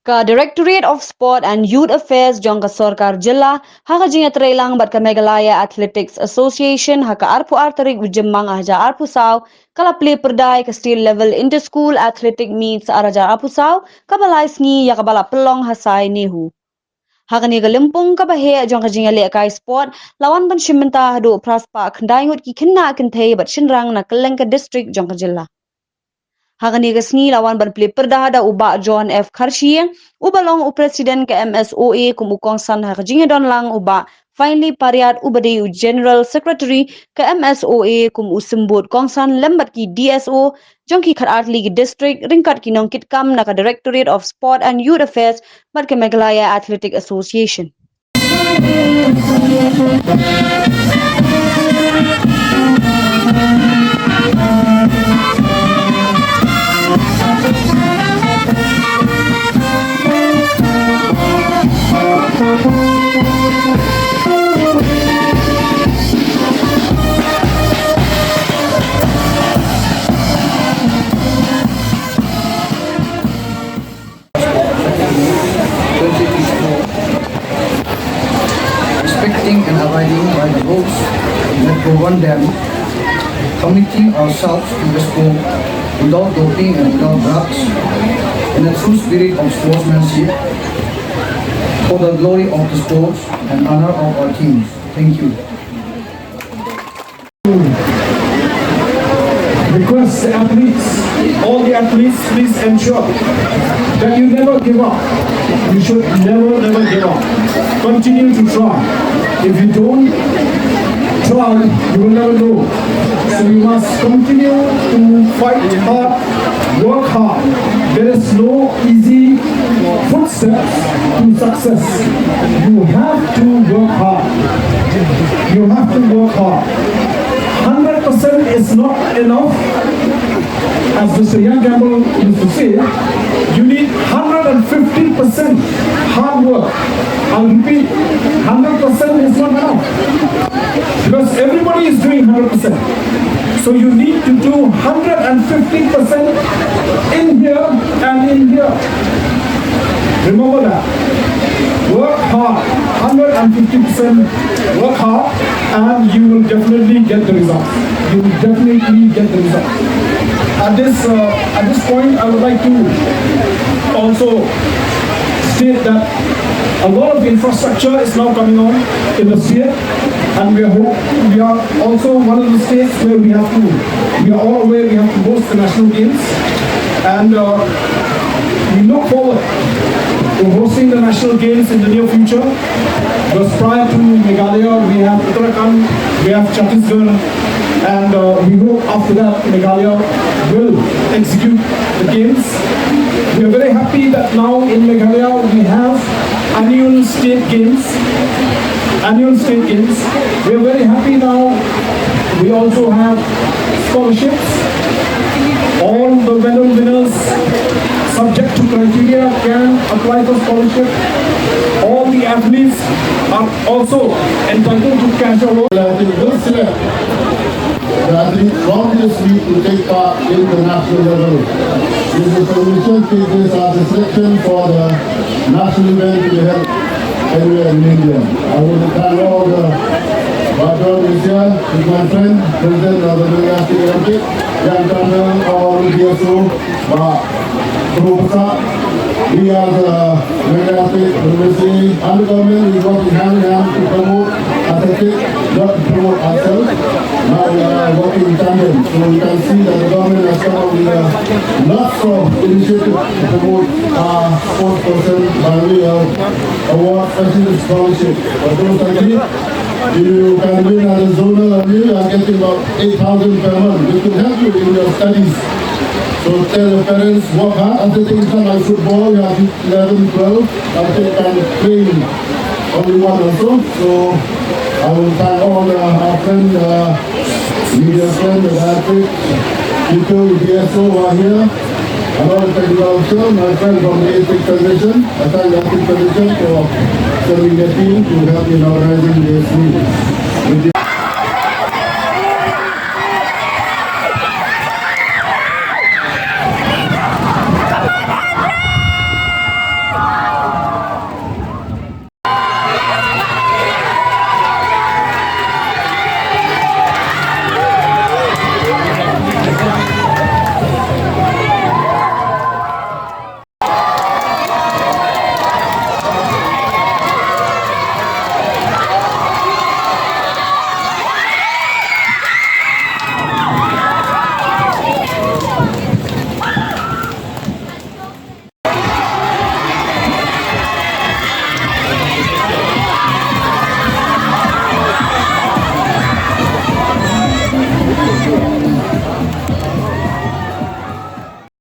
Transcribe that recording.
Ka Directorate of Sport and Youth Affairs jong ka Sorkar Jilla haka jinga trailang bat ka Meghalaya Athletics Association haka arpu artarik ujemmang ahja arpu saw kala play perdai ka state level inter school athletic meets araja arpu saw kabalai sngi ya kabala pelong hasai nehu. Haka ni galimpung kabahe jong ka jinga le kai sport lawan ban Shimbynta hadu praspa khandai ngut ki Khynnah kinthe bat shinrang na Kelengka district jong ka Jilla. Hagani gasni lawan ban play perdahada uba John F. Khasi uba long u presiden ke MSOA kum ukong san hagajinga don lang uba finally pariat ubade u general secretary ke MSOA kum usembut kongsan lembat ki DSO jongki kharat league district ringkat ki nongkit kam naka Directorate of Sport and Youth Affairs bat ke Meghalaya Athletic Association. Respecting and abiding by the rules that govern them, committing ourselves to the sport without doping and without drugs, in a true spirit of sportsmanship, for the glory of the sports and honor of our teams. Thank you. Request the athletes, all the athletes, please ensure that you never give up. You should never give up. Continue to try. If you don't try, you will never know. So you must continue to fight hard, work hard. There is no easy footsteps to success. You have to work hard. You have to work hard. 100% is not enough. As Mr. Young Gamble used to say, you need 150% hard work. I'll repeat, 100% is not enough. Because everybody is doing 100%. So you need to do 150% in here and in here. Remember that. Work hard, 150% work hard, and you will definitely get the results. You will definitely get the results. At this point, I would like to also state that a lot of infrastructure is now coming on in the state, and we are also one of the states where we are all aware we have to host the national games, and we look forward to hosting the national games in the near future. Because prior to Meghalaya, we have Uttarakhand, we have Chhattisgarh, and we hope after that Meghalaya will execute the games. We are very happy that now in Meghalaya we have annual state games. We are very happy now. We also have scholarships. All the medal winners, subject to criteria, can apply for scholarship. All the athletes are also entitled to cash award. The athletes from this week to take part in the national level. This is permission to take this as a selection for the national event to be held anywhere in India. I want to thank all the background this year with my friend, President of the National Olympic, Young Colonel, all the DSO, Khubor. We are the Meghalaya University and the government is working hand in hand to promote athletics, not to promote ourselves. Now we are working in tandem, so you can see that the government has come up with lots of initiatives to promote our sports person by way of award specialist scholarship. For those like you, you can win as a zonal and you are getting about 8,000 per month, which will help you in your studies. So tell your parents, work hard. Athletics is not like football, you have 11, 12. Athletics can play only one also. So I will thank all our friends, media friends, the athletes, people, the DSO who are here. And all the technical officers, my friend from the Athletic Federation. I thank the Athletic Federation for serving their team to help in organizing this meeting.